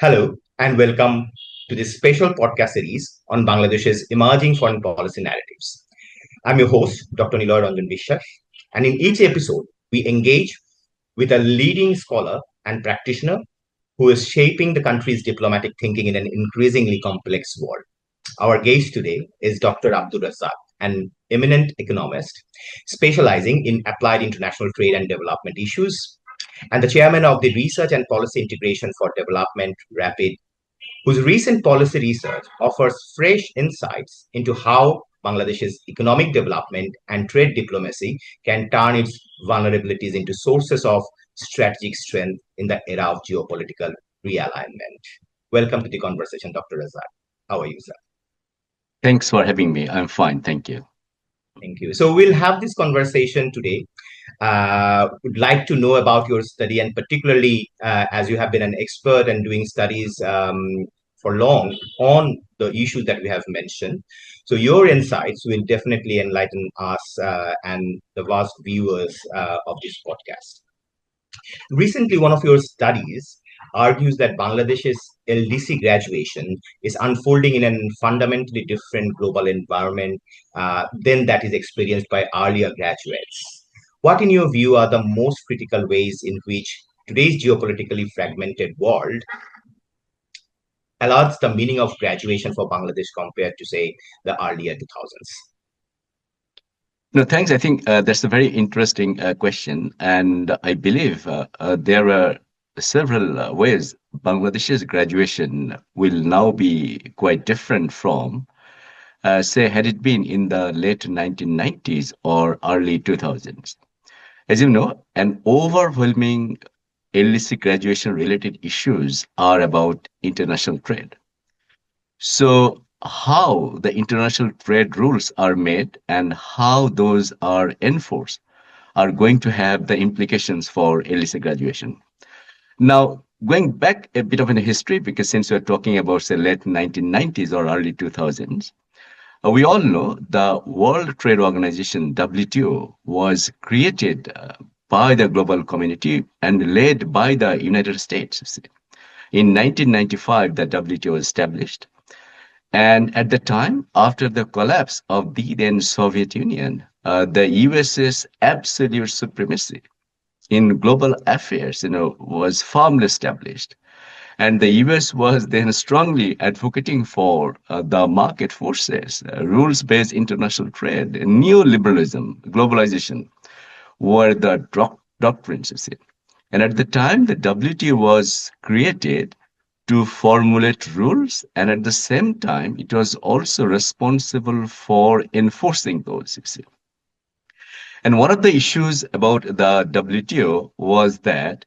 Hello, and welcome to this special podcast series on Bangladesh's emerging foreign policy narratives. I'm your host, Dr. Niloy Ranjan Biswas, and in each episode, we engage with a leading scholar and practitioner who is shaping the country's diplomatic thinking in an increasingly complex world. Our guest today is Dr. Abdur Razzaque, an eminent economist specializing in applied international trade and development issues, and the chairman of the Research and Policy Integration for Development Rapid, whose recent policy research offers fresh insights into how Bangladesh's economic development and trade diplomacy can turn its vulnerabilities into sources of strategic strength in the era of geopolitical realignment. Welcome to the conversation, Dr. Razak. How are you, sir? Thanks for having me. I'm fine, thank you. Thank you. So we'll have this conversation today. Would like to know about your study, and particularly as you have been an expert and doing studies for long on the issues that we have mentioned. So your insights will definitely enlighten us and the vast viewers of this podcast. Recently, one of your studies argues that Bangladesh's LDC graduation is unfolding in a fundamentally different global environment than that is experienced by earlier graduates. What, in your view, are the most critical ways in which today's geopolitically fragmented world allows the meaning of graduation for Bangladesh compared to, say, the earlier 2000s? No, thanks. I think that's a very interesting question. And I believe there are several ways Bangladesh's graduation will now be quite different from, say, had it been in the late 1990s or early 2000s. As you know, an overwhelming LDC graduation related issues are about international trade. So, how the international trade rules are made and how those are enforced are going to have the implications for LDC graduation. Now, going back a bit of in history, because since we're talking about, say, late 1990s or early 2000s, we all know the World Trade Organization, WTO, was created by the global community and led by the United States. In 1995, the WTO was established. And at the time, after the collapse of the then Soviet Union, the US's absolute supremacy in global affairs, was firmly established. And the US was then strongly advocating for the market forces, rules-based international trade, neoliberalism, globalization were the doctrines, you see. And at the time, the WTO was created to formulate rules, and at the same time, it was also responsible for enforcing those, you see. And one of the issues about the WTO was that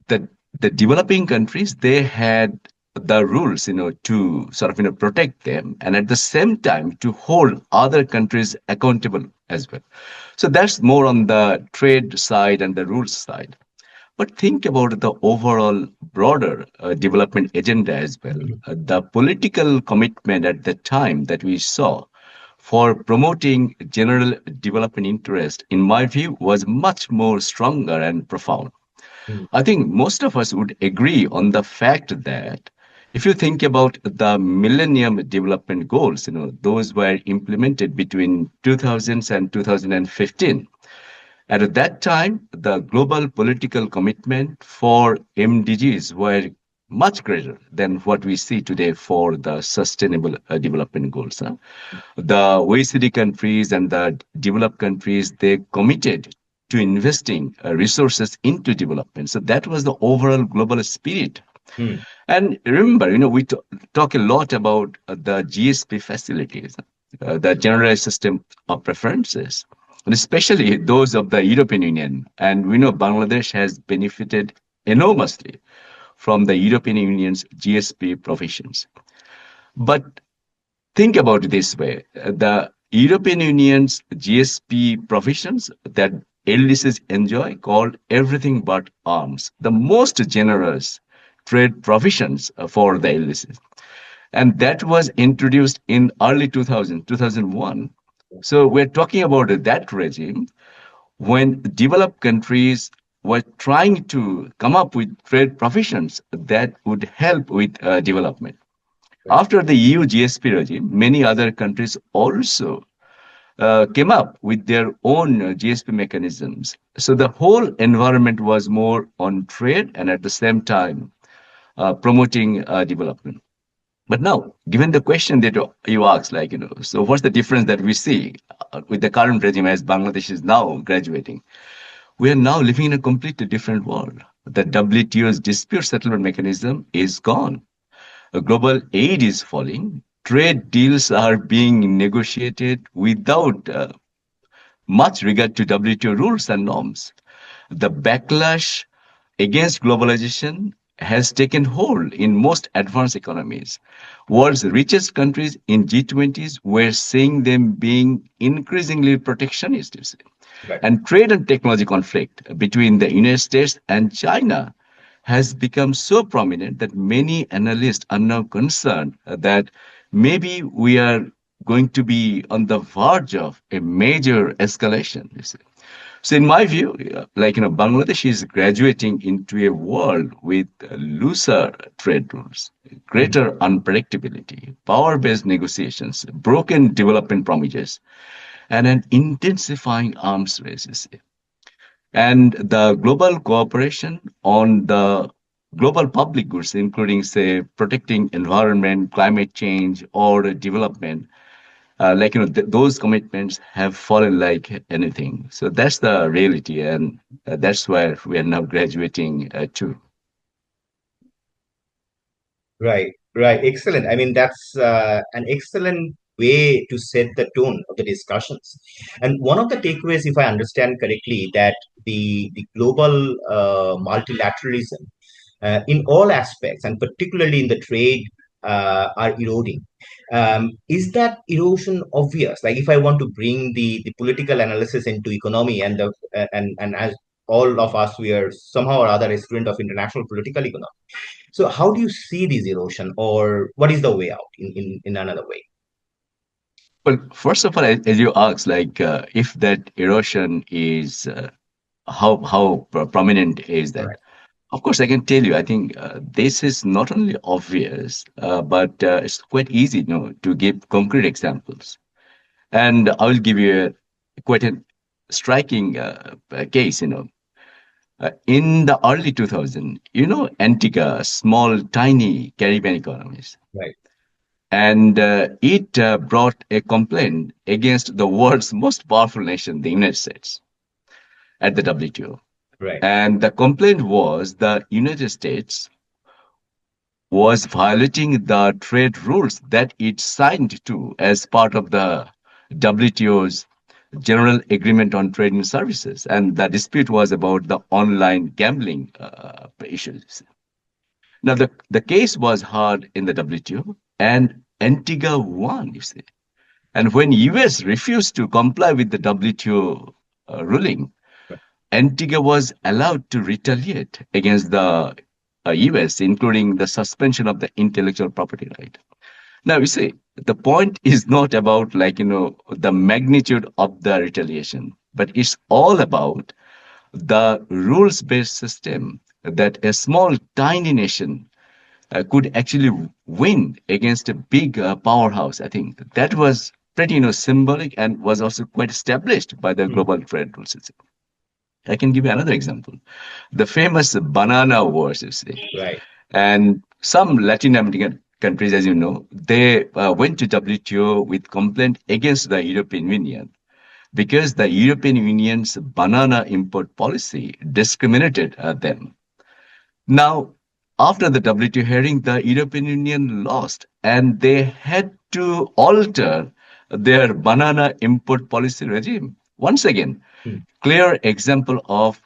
the the developing countries, they had the rules, to sort of, protect them, and at the same time to hold other countries accountable as well. So that's more on the trade side and the rules side. But think about the overall broader development agenda as well. The political commitment at the time that we saw for promoting general development interest, in my view, was much more stronger and profound. Mm. I think most of us would agree on the fact that if you think about the Millennium Development Goals, those were implemented between 2000s and 2015. And at that time, the global political commitment for MDGs were much greater than what we see today for the Sustainable Development Goals. The OECD countries and the developed countries, they committed to investing resources into development. So that was the overall global spirit. Mm. And remember, we talk a lot about the GSP facilities, the Generalized System of Preferences, and especially those of the European Union. And we know Bangladesh has benefited enormously from the European Union's GSP provisions. But think about it this way. The European Union's GSP provisions that LDCs enjoy called everything but arms, the most generous trade provisions for the LDCs. And that was introduced in early 2000, 2001. So we're talking about that regime when developed countries were trying to come up with trade provisions that would help with development. Right. After the EU GSP regime, many other countries also came up with their own GSP mechanisms. So the whole environment was more on trade and at the same time promoting development. But now, given the question that you asked, like, so what's the difference that we see with the current regime as Bangladesh is now graduating? We are now living in a completely different world. The WTO's dispute settlement mechanism is gone. Global aid is falling. Trade deals are being negotiated without much regard to WTO rules and norms. The backlash against globalization has taken hold in most advanced economies. World's richest countries in G20s were seeing them being increasingly protectionist. You see. Right. And trade and technology conflict between the United States and China has become so prominent that many analysts are now concerned that maybe we are going to be on the verge of a major escalation. You see. So, in my view, Bangladesh is graduating into a world with looser trade rules, Mhm. greater unpredictability, power-based negotiations, broken development promises, and an intensifying arms race. You see. And the global cooperation on the global public goods, including, say, protecting environment, climate change, or development, those commitments have fallen like anything. So that's the reality, and that's where we are now graduating to. Right, right. Excellent. I mean, that's an excellent way to set the tone of the discussions. And one of the takeaways, if I understand correctly, that the global multilateralism in all aspects, and particularly in the trade, are eroding. Is that erosion obvious? Like, if I want to bring the political analysis into economy, and the and as all of us, we are somehow or other a student of international political economy. So how do you see this erosion, or what is the way out in another way? Well, first of all, as you asked, if that erosion is how prominent is All that? right. Of course, I can tell you. I think this is not only obvious, but it's quite easy, to give concrete examples. And I will give you quite a striking case. In the early 2000s, Antigua, small, tiny Caribbean economies, Right. and it brought a complaint against the world's most powerful nation, the United States, at the WTO. Right. And the complaint was the United States was violating the trade rules that it signed to as part of the WTO's General Agreement on Trade and Services. And the dispute was about the online gambling issues. Now, the case was heard in the WTO, and Antigua won, you see. And when US refused to comply with the WTO ruling, Right. Antigua was allowed to retaliate against the US, including the suspension of the intellectual property right. Now, you see, the point is not about the magnitude of the retaliation, but it's all about the rules-based system that a small, tiny nation could actually win against a big powerhouse. I think that was pretty, symbolic and was also quite established by the Mhm. global trade rules system. I can give you another example. The famous banana wars, you see. Right. And some Latin American countries, as you know, they went to WTO with complaint against the European Union because the European Union's banana import policy discriminated them. Now, after the WTO hearing, the European Union lost and they had to alter their banana import policy regime. Once again, Mhm. clear example of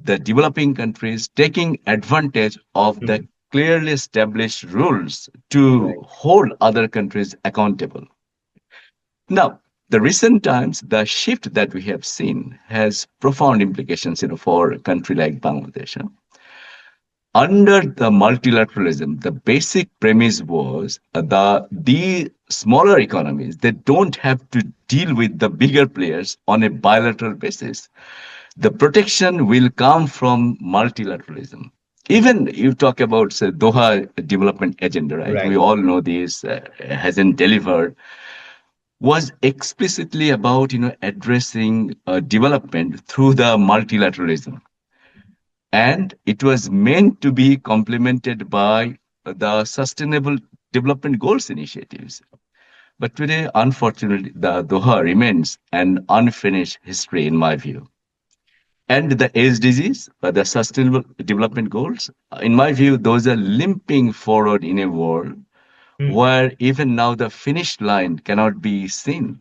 the developing countries taking advantage of the Mhm. clearly established rules to Right. hold other countries accountable. Now, the recent times, the shift that we have seen has profound implications, for a country like Bangladesh. Under the multilateralism, the basic premise was the smaller economies they don't have to deal with the bigger players on a bilateral basis. The protection will come from multilateralism. Even you talk about say, Doha development agenda, right? We Right. all know this hasn't delivered. Was explicitly about addressing development through the multilateralism, and it was meant to be complemented by the Sustainable Development Goals initiatives. But today, unfortunately, the Doha remains an unfinished history, in my view. And the SDGs, the Sustainable Development Goals, in my view, those are limping forward in a world Hmm. where even now the finish line cannot be seen.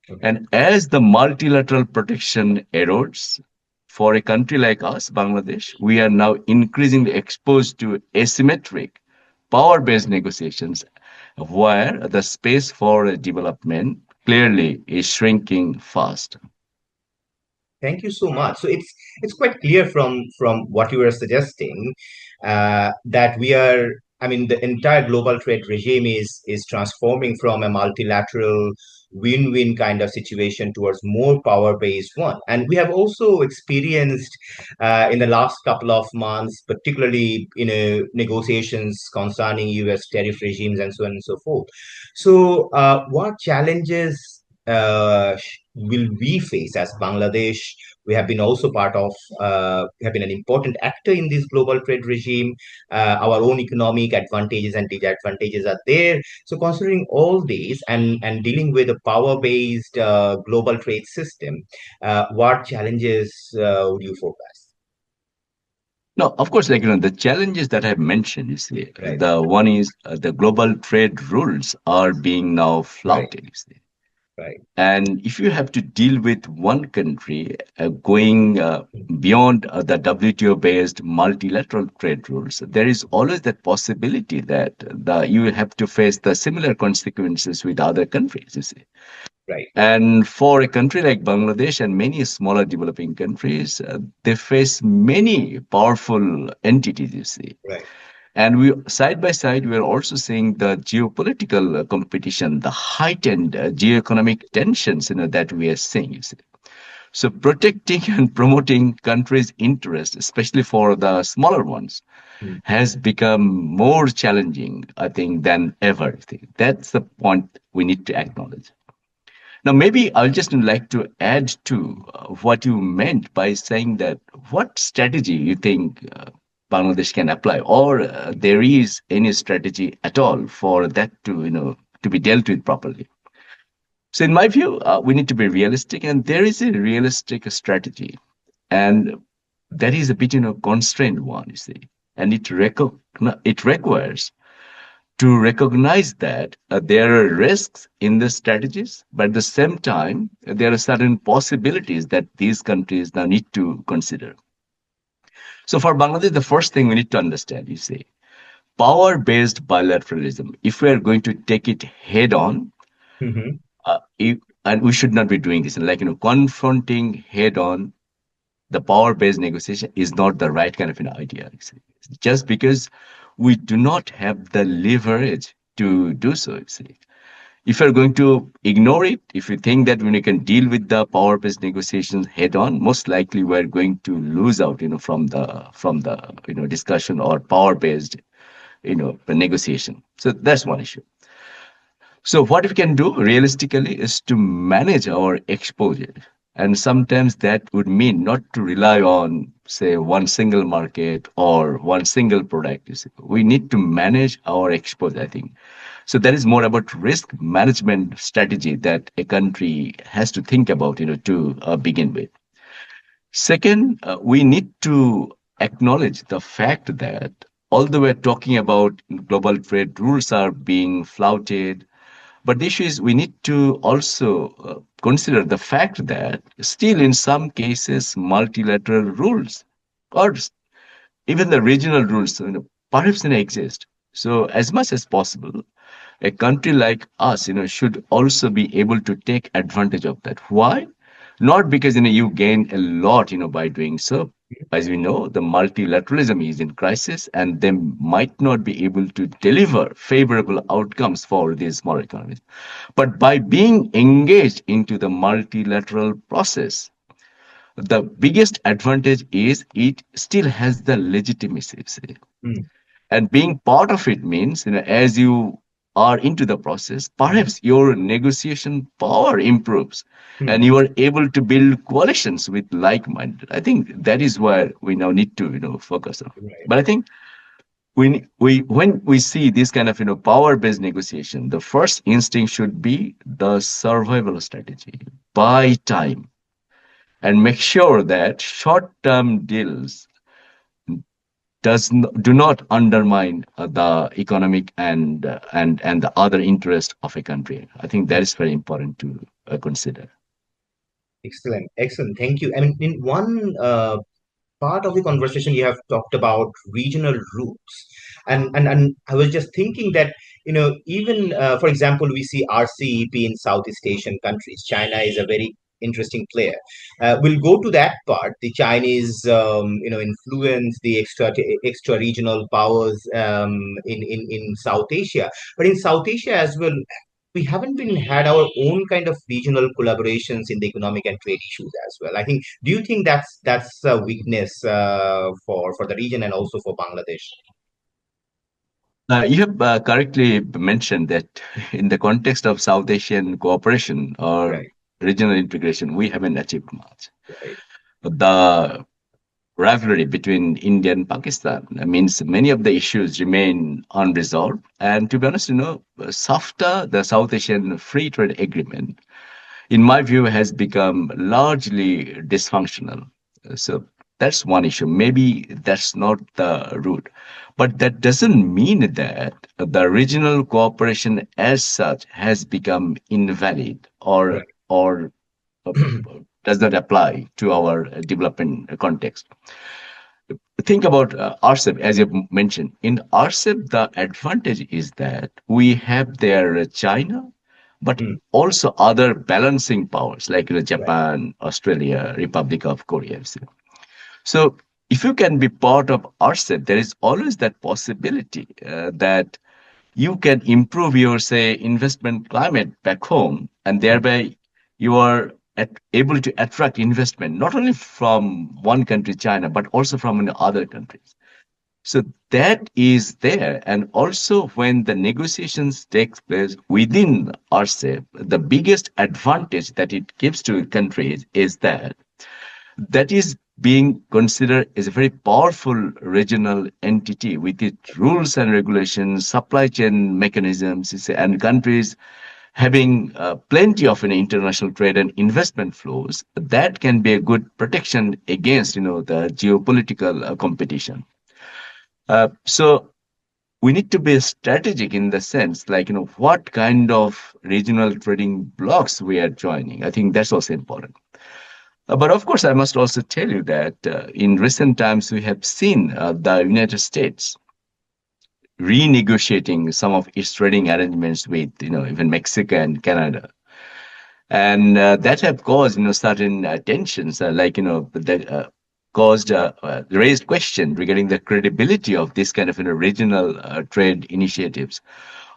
Okay. And as the multilateral protection erodes, for a country like us, Bangladesh, we are now increasingly exposed to asymmetric power based negotiations where the space for development clearly is shrinking fast. Thank you so much. So it's quite clear from what you were suggesting that we are. I mean, the entire global trade regime is transforming from a multilateral win-win kind of situation towards more power-based one. And we have also experienced in the last couple of months, particularly negotiations concerning U.S. tariff regimes and so on and so forth. So, what challenges will we face as Bangladesh? We have been also part of, we have been an important actor in this global trade regime. Our own economic advantages and disadvantages are there. So, considering all these and dealing with a power-based global trade system, what challenges would you forecast? No, of course, the challenges that I've mentioned, you see, Right, the one is the global trade rules are being now right, flouted, you see. right. And if you have to deal with one country going beyond the WTO based multilateral trade rules, there is always that possibility that you have to face the similar consequences with other countries, you see. Right, And for a country like Bangladesh and many smaller developing countries, they face many powerful entities, you see. right. And we side by side, we are also seeing the geopolitical competition, the heightened geoeconomic tensions, that we are seeing. You see. So protecting and promoting countries' interests, especially for the smaller ones, Hmm. has become more challenging, I think, than ever. I think that's the point we need to acknowledge. Now, maybe I'll just like to add to what you meant by saying that what strategy you think Bangladesh can apply, or there is any strategy at all for that to, to be dealt with properly. So, in my view, we need to be realistic, and there is a realistic strategy, and that is a bit, constrained one, you see, and it requires to recognize that there are risks in the strategies, but at the same time, there are certain possibilities that these countries now need to consider. So for Bangladesh, the first thing we need to understand, you see, power-based bilateralism, if we are going to take it head on, Hmm. and we should not be doing this, like, confronting head on the power-based negotiation is not the right kind of an idea. You see. Just because we do not have the leverage to do so, you see. If you're going to ignore it, if you think that when you can deal with the power-based negotiations head-on, most likely we're going to lose out, from the discussion or power-based, the negotiation. So that's one issue. So what we can do realistically is to manage our exposure. And sometimes that would mean not to rely on, say, one single market or one single product. You see. We need to manage our exposure, I think. So that is more about risk management strategy that a country has to think about, to begin with. Second, we need to acknowledge the fact that although we're talking about global trade rules are being flouted, but the issue is we need to also consider the fact that still in some cases multilateral rules or even the regional rules perhaps exist. So as much as possible, a country like us, should also be able to take advantage of that. Why? Not because you gain a lot, by doing so. As we know, the multilateralism is in crisis, and they might not be able to deliver favorable outcomes for these small economies. But by being engaged into the multilateral process, The biggest advantage is it still has the legitimacy. See. Mm, And being part of it means, as you are into the process, mhm, perhaps your negotiation power improves and mm, you are able to build coalitions with like-minded. I think that is where we now need to, focus on. right. But I think we when we see this kind of, power-based negotiation, the first instinct should be the survival strategy. Buy time and make sure that short-term deals do not undermine the economic and the other interest of a country. I think that is very important to consider. Excellent, excellent. Thank you. I mean, in one part of the conversation you have talked about regional roots, and I was just thinking that even for example we see RCEP in Southeast Asian countries. China is a very interesting player. We'll go to that part, the Chinese influence, the extra regional powers in South Asia. But in South Asia as well, we haven't been had our own kind of regional collaborations in the economic and trade issues as well. I think. Do you think that's a weakness for the region and also for Bangladesh? You have correctly mentioned that in the context of South Asian cooperation or Right, regional integration, we haven't achieved much. right, The rivalry between India and Pakistan means many of the issues remain unresolved. And to be honest, SAFTA, the South Asian Free Trade Agreement, in my view, has become largely dysfunctional. So that's one issue. Maybe that's not the root. But that doesn't mean that the regional cooperation as such has become invalid or uh, does not apply to our development context. Think about RCEP, as you mentioned. In RCEP, the advantage is that we have there China, but mm, also other balancing powers like right, Japan, Australia, Republic of Korea. So if you can be part of RCEP, there is always that possibility that you can improve your, say, investment climate back home, and mm, thereby you are able to attract investment not only from one country, China, but also from other countries. So that is there. And also when the negotiations takes place within RCEP, the biggest advantage that it gives to countries is that is being considered as a very powerful regional entity with its rules and regulations, supply chain mechanisms, and countries having plenty of international trade and investment flows. That can be a good protection against, the geopolitical competition. So we need to be strategic in the sense, like, what kind of regional trading blocks we are joining. I think that's also important. But of course, I must also tell you that in recent times, we have seen the United States renegotiating some of its trading arrangements with, even Mexico and Canada. And that have caused, certain tensions, like, that caused raised question regarding the credibility of this kind of, regional trade initiatives.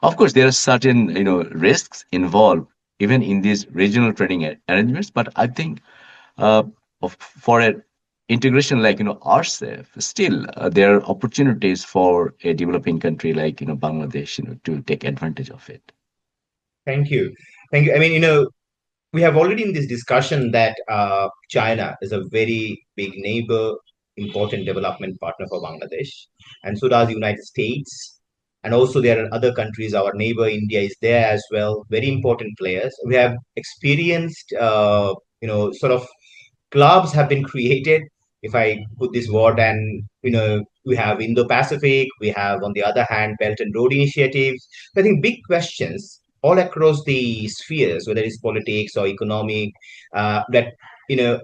Of course, there are certain, risks involved even in these regional trading arrangements, but I think uh, for an integration like RCEP, still there are opportunities for a developing country like Bangladesh, to take advantage of it. thank you, thank you. I mean, we have already in this discussion that China is a very big neighbor, important development partner for Bangladesh, and so does the United States. And also, there are other countries. Our neighbor India is there as well. Very important players. We have experienced, sort of clubs have been created, if I put this word, and we have Indo-Pacific, we have on the other hand Belt and Road initiatives. I think big questions all across the spheres, whether it's politics or economic, that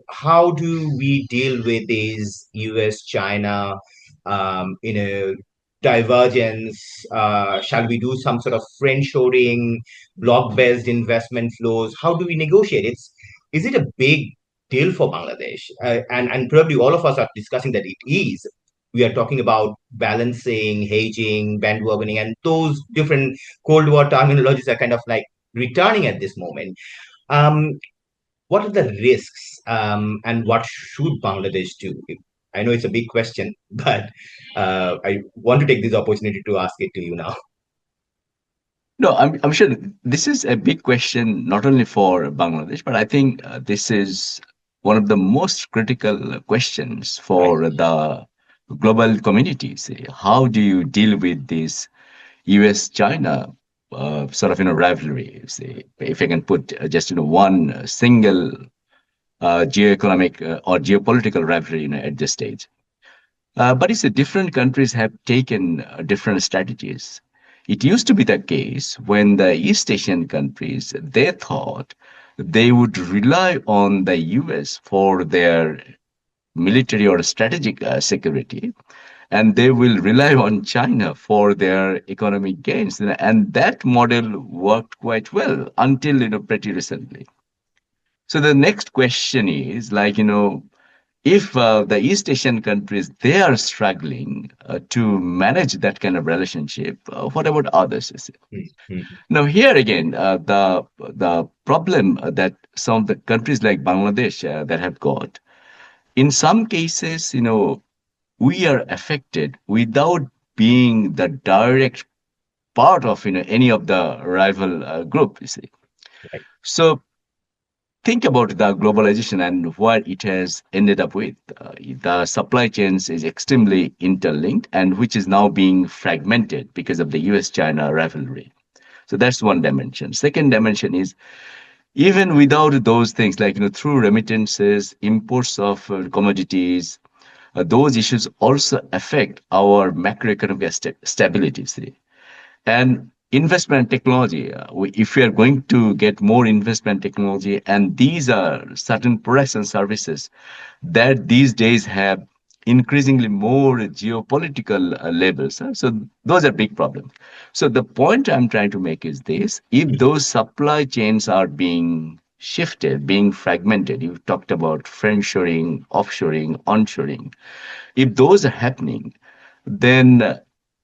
how do we deal with these US China divergence? Shall we do some sort of friend shoring, block based investment flows? How do we negotiate? Is it a big deal for Bangladesh? And probably all of us are discussing that it is. We are talking about balancing, hedging, bandwagoning, and those different Cold War terminologies are kind of like returning at this moment. Um, what are the risks and what should Bangladesh do? I know it's a big question, but I want to take this opportunity to ask it to you now. No, I'm sure this is a big question, not only for Bangladesh, but I think this is one of the most critical questions Right. for the global community. Say, how do you deal with this U.S.-China sort of rivalry? Say, if I can put just one single geoeconomic or geopolitical rivalry at this stage. But it's different countries have taken different strategies. It used to be the case when the East Asian countries they thought they would rely on the US for their military or strategic security, and they will rely on China for their economic gains. And that model worked quite well until pretty recently. So the next question is like if the East Asian countries they are struggling to manage that kind of relationship, what about others? You see? Mm-hmm. Now here again, the problem that some of the countries like Bangladesh that have got, in some cases, we are affected without being the direct part of any of the rival group. You see, Right. so think about the globalization and what it has ended up with. The supply chains is extremely interlinked and which is now being fragmented because of the US-China rivalry. So that's one dimension. Second dimension is even without those things like through remittances, imports of commodities, those issues also affect our macroeconomic stability. See. And investment technology, if we are going to get more investment technology, and these are certain products and services that these days have increasingly more geopolitical labels. So those are big problems. So the point I'm trying to make is this: if those supply chains are being shifted, being fragmented, you talked about friendshoring, offshoring, onshoring. If those are happening, then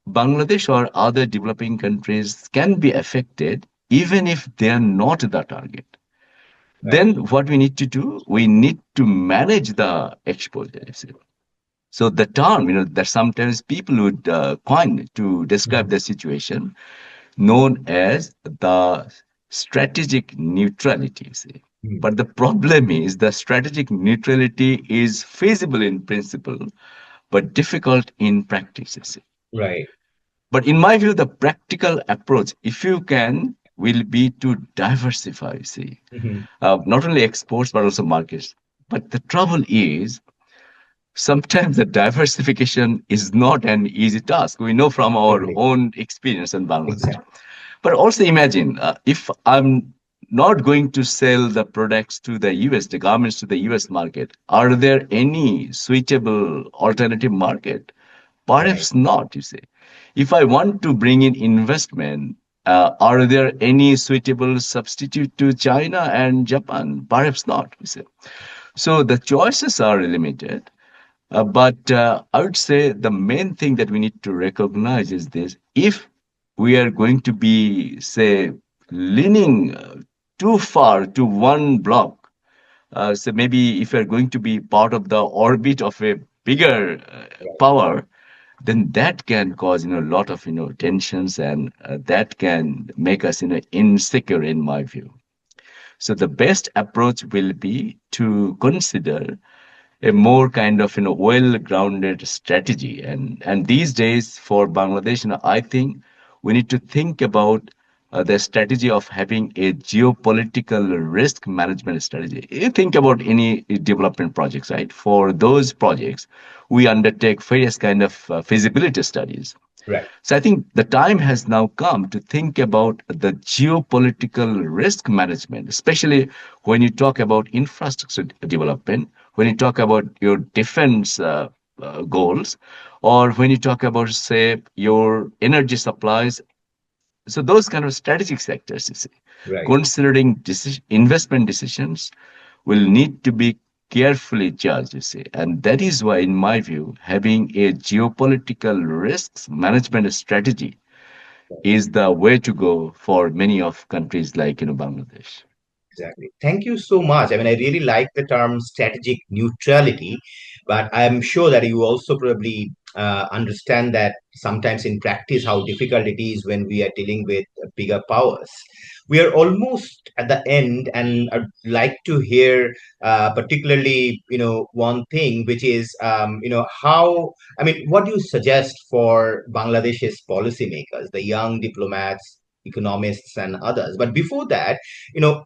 Bangladesh or other developing countries can be affected even if they are not the target. Right. Then what we need to do, we need to manage the exposure. So the term, that sometimes people would coin to describe Mhm. the situation, known as the strategic neutrality. See. Mhm. But the problem is the strategic neutrality is feasible in principle, but difficult in practice. You see. Right. But in my view, the practical approach, if you can, will be to diversify, see, Mhm. not only exports, but also markets. But the trouble is, sometimes the diversification is not an easy task. We know from our Totally. own experience in Bangladesh. Exactly. But also imagine if I'm not going to sell the products to the US, the garments to the US market, are there any suitable alternative market? Right. Perhaps not, you say. If I want to bring in investment, are there any suitable substitute to China and Japan? Perhaps not, you say. So the choices are limited. But I would say the main thing that we need to recognize is this: if we are going to be, say, leaning too far to one block, so maybe if you're going to be part of the orbit of a bigger Right. power, then that can cause a lot of tensions, and that can make us insecure, in my view. So the best approach will be to consider a more kind of well-grounded strategy, and these days for Bangladesh, I think we need to think about the strategy of having a geopolitical risk management strategy. You think about any development projects, right? For those projects we undertake various kind of feasibility studies. Right. So I think the time has now come to think about the geopolitical risk management, especially when you talk about infrastructure development, when you talk about your defense goals, or when you talk about, say, your energy supplies. So those kind of strategic sectors, you see, Right. considering investment decisions will need to be carefully judged, you see. And that is why, in my view, having a geopolitical risks management strategy is the way to go for many of countries like Bangladesh. Exactly. Thank you so much. I mean, I really like the term strategic neutrality, but I'm sure that you also probably understand that sometimes in practice how difficult it is when we are dealing with bigger powers. We are almost at the end, and I'd like to hear particularly, one thing, which is, how, I mean, what do you suggest for Bangladesh's policymakers, the young diplomats, economists, and others? But before that,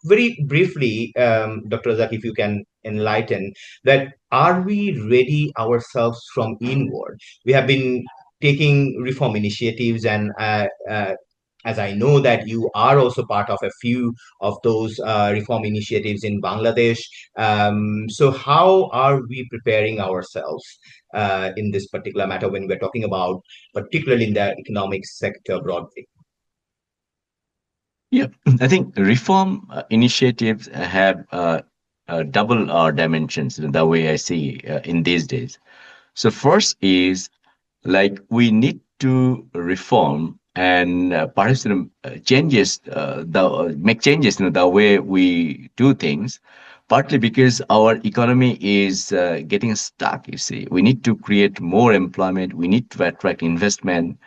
very briefly, Dr. Razzaque, if you can enlighten that, are we ready ourselves from inward? We have been taking reform initiatives, and as I know that you are also part of a few of those reform initiatives in Bangladesh. So, how are we preparing ourselves in this particular matter when we're talking about, particularly in the economic sector broadly? Yeah, I think reform initiatives have double dimensions, the way I see in these days. So first is like we need to reform and perhaps changes make changes the way we do things, partly because our economy is getting stuck. You see, we need to create more employment. We need to attract investment.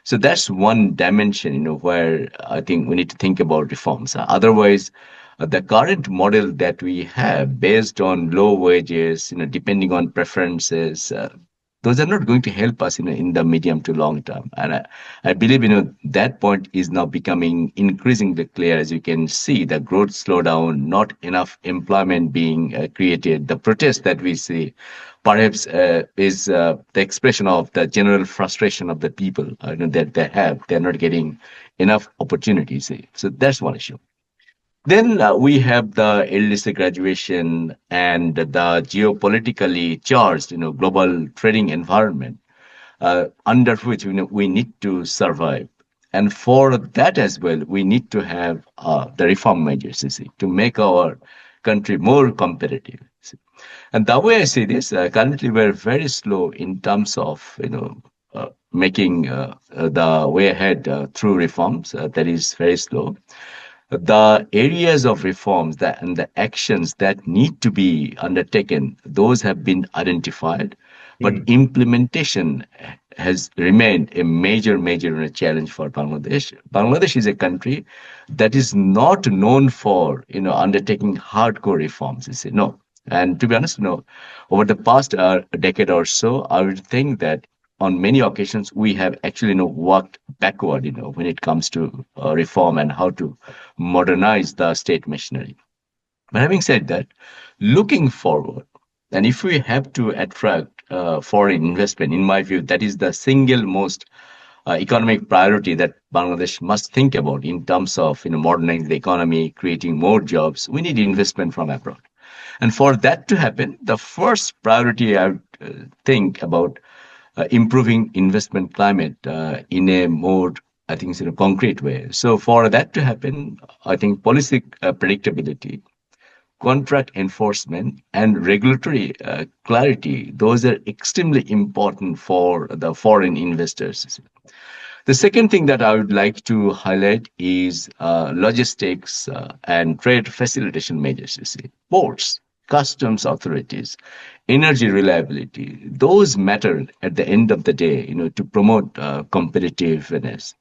So that's one dimension, where I think we need to think about reforms. Otherwise, the current model that we have based on low wages, depending on preferences, those are not going to help us in the medium to long term. And I believe, that point is now becoming increasingly clear as you can see the growth slowdown, not enough employment being created. The protest that we see perhaps is the expression of the general frustration of the people that they have. They're not getting enough opportunities. So that's one issue. Then we have the illicit graduation and the geopolitically charged, global trading environment under which we need to survive. And for that as well, we need to have the reform measures, to make our country more competitive. And the way I see this, currently we're very slow in terms of, making the way ahead through reforms. That is very slow. The areas of reforms that and the actions that need to be undertaken, those have been identified, but Mm, implementation has remained a major challenge for Bangladesh. Bangladesh is a country that is not known for undertaking hardcore reforms. You see, no. And to be honest, over the past decade or so, I would think that on many occasions we have actually worked backward when it comes to reform and how to modernize the state machinery. But having said that, looking forward, and if we have to attract foreign investment, in my view, that is the single most economic priority that Bangladesh must think about in terms of modernizing the economy, creating more jobs. We need investment from abroad. And for that to happen, the first priority I would think about improving investment climate in a more, I think, concrete way. So for that to happen, I think policy predictability, contract enforcement, and regulatory clarity, those are extremely important for the foreign investors. The second thing that I would like to highlight is logistics and trade facilitation measures. You see, ports, customs authorities, energy reliability. Those matter at the end of the day, to promote competitiveness.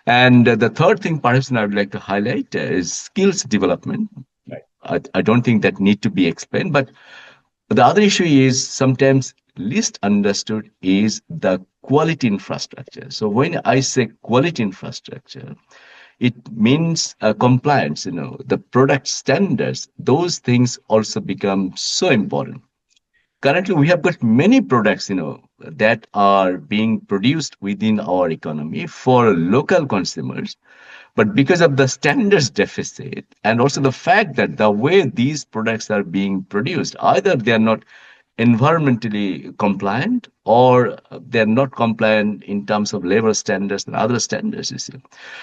And the third thing, perhaps, I would like to highlight is skills development. right. I don't think that need to be explained, but the other issue is sometimes least understood is the quality infrastructure. So when I say quality infrastructure, it means compliance, the product standards, those things also become so important. Currently, we have got many products, that are being produced within our economy for local consumers. But because of the standards deficit and also the fact that the way these products are being produced, either they are not environmentally compliant or they're not compliant in terms of labor standards and other standards. You see.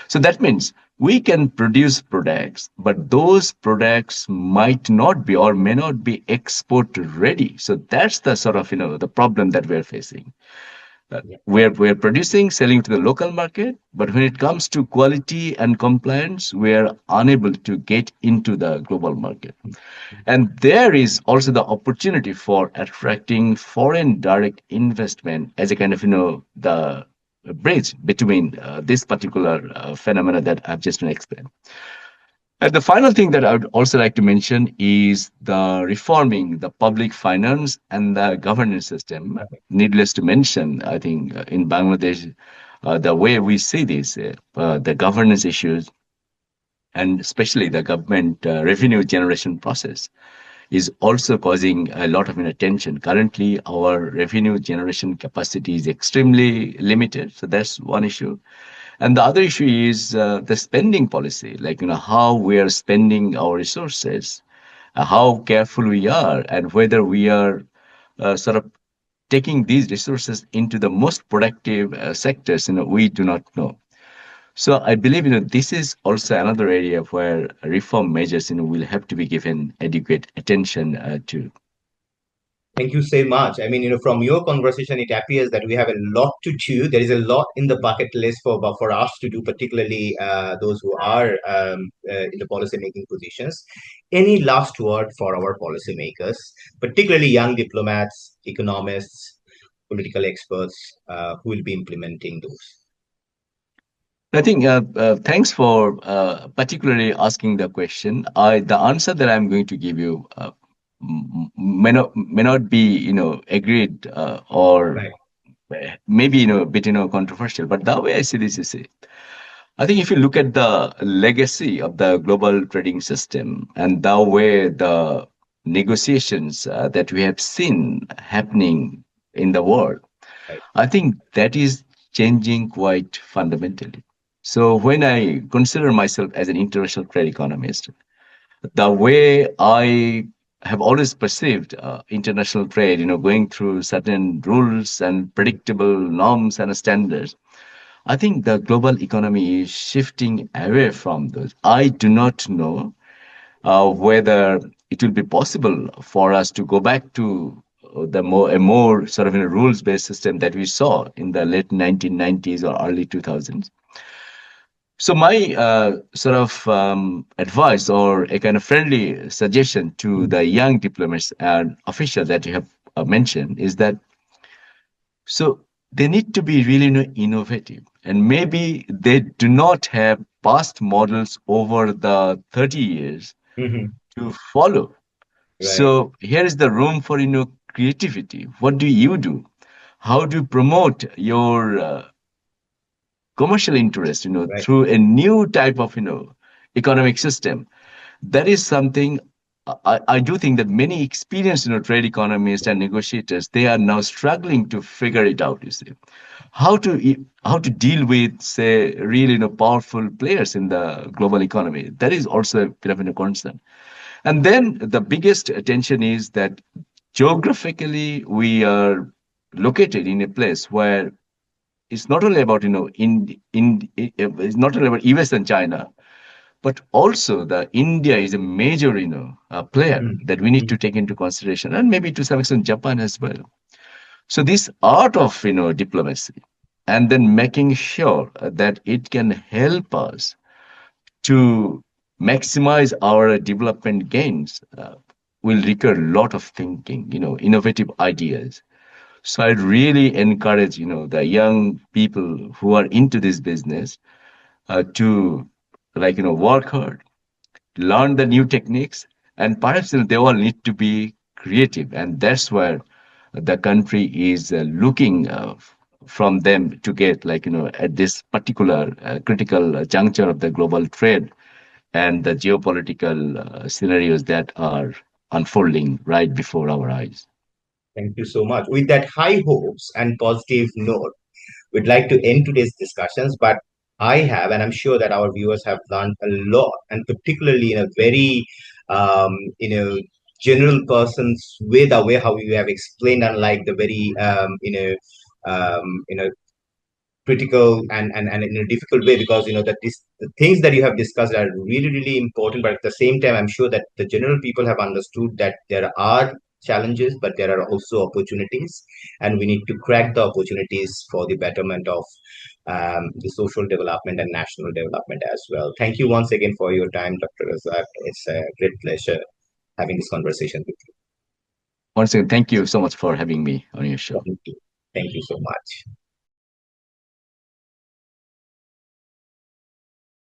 So that means we can produce products, but those products might not be or may not be export ready. So that's the sort of the problem that we're facing. Yeah. We're producing, selling to the local market, but when it comes to quality and compliance, we are unable to get into the global market. And there is also the opportunity for attracting foreign direct investment as a kind of, the bridge between this particular phenomena that I've just explained. And the final thing that I would also like to mention is the reforming the public finance and the governance system. Okay. Needless to mention, I think in Bangladesh, the way we see this, the governance issues, and especially the government revenue generation process, is also causing a lot of tension. Currently, our revenue generation capacity is extremely limited, so that's one issue. And the other issue is the spending policy, like how we are spending our resources, how careful we are, and whether we are sort of taking these resources into the most productive sectors. We do not know. So I believe this is also another area where reform measures will have to be given adequate attention to. Thank you so much. I mean, from your conversation, it appears that we have a lot to do. There is a lot in the bucket list for us to do, particularly those who are in the policy making positions. Any last word for our policymakers, particularly young diplomats, economists, political experts who will be implementing those? I think thanks for particularly asking the question. The answer that I'm going to give you may not be agreed or Right. maybe a bit controversial. But the way I see this is, I think if you look at the legacy of the global trading system and the way the negotiations that we have seen happening in the world, Right. I think that is changing quite fundamentally. So when I consider myself as an international trade economist, the way I have always perceived international trade, going through certain rules and predictable norms and standards, I think the global economy is shifting away from those. I do not know whether it will be possible for us to go back to a more sort of rules-based system that we saw in the late 1990s or early 2000s. So my sort of advice or a kind of friendly suggestion to Mhm. the young diplomats and officials that you have mentioned is that so they need to be really innovative, and maybe they do not have past models over the 30 years Mhm. to follow. Right. So here is the room for creativity. What do you do? How do you promote your commercial interest Right. through a new type of economic system? That is something I do think that many experienced trade economists and negotiators, they are now struggling to figure it out. You see, how to deal with, say, really powerful players in the global economy. That is also a bit of a concern. And then the biggest tension is that geographically we are located in a place where it's not only about it's not only about US and China, but also the India is a major player Mhm. that we need to Mhm. take into consideration, and maybe to some extent Japan as well. So this art of diplomacy, and then making sure that it can help us to maximize our development gains, will require a lot of thinking, innovative ideas. So I really encourage the young people who are into this business to like work hard, learn the new techniques, and perhaps they all need to be creative. And that's where the country is looking from them to get, like, at this particular critical juncture of the global trade and the geopolitical scenarios that are unfolding right before our eyes. Thank you so much. With that high hopes and positive note, we'd like to end today's discussions, but I have, and I'm sure that our viewers have learned a lot, and particularly in a very, general person's way, the way how you have explained, unlike the very, critical and in a difficult way, because that the things that you have discussed are really important, but at the same time I'm sure that the general people have understood that there are challenges, but there are also opportunities, and we need to crack the opportunities for the betterment of the social development and national development as well. Thank you once again for your time, Dr. Razzaque. It's a great pleasure having this conversation with Once again, thank you so much for having me on your you. show. Thank you so much.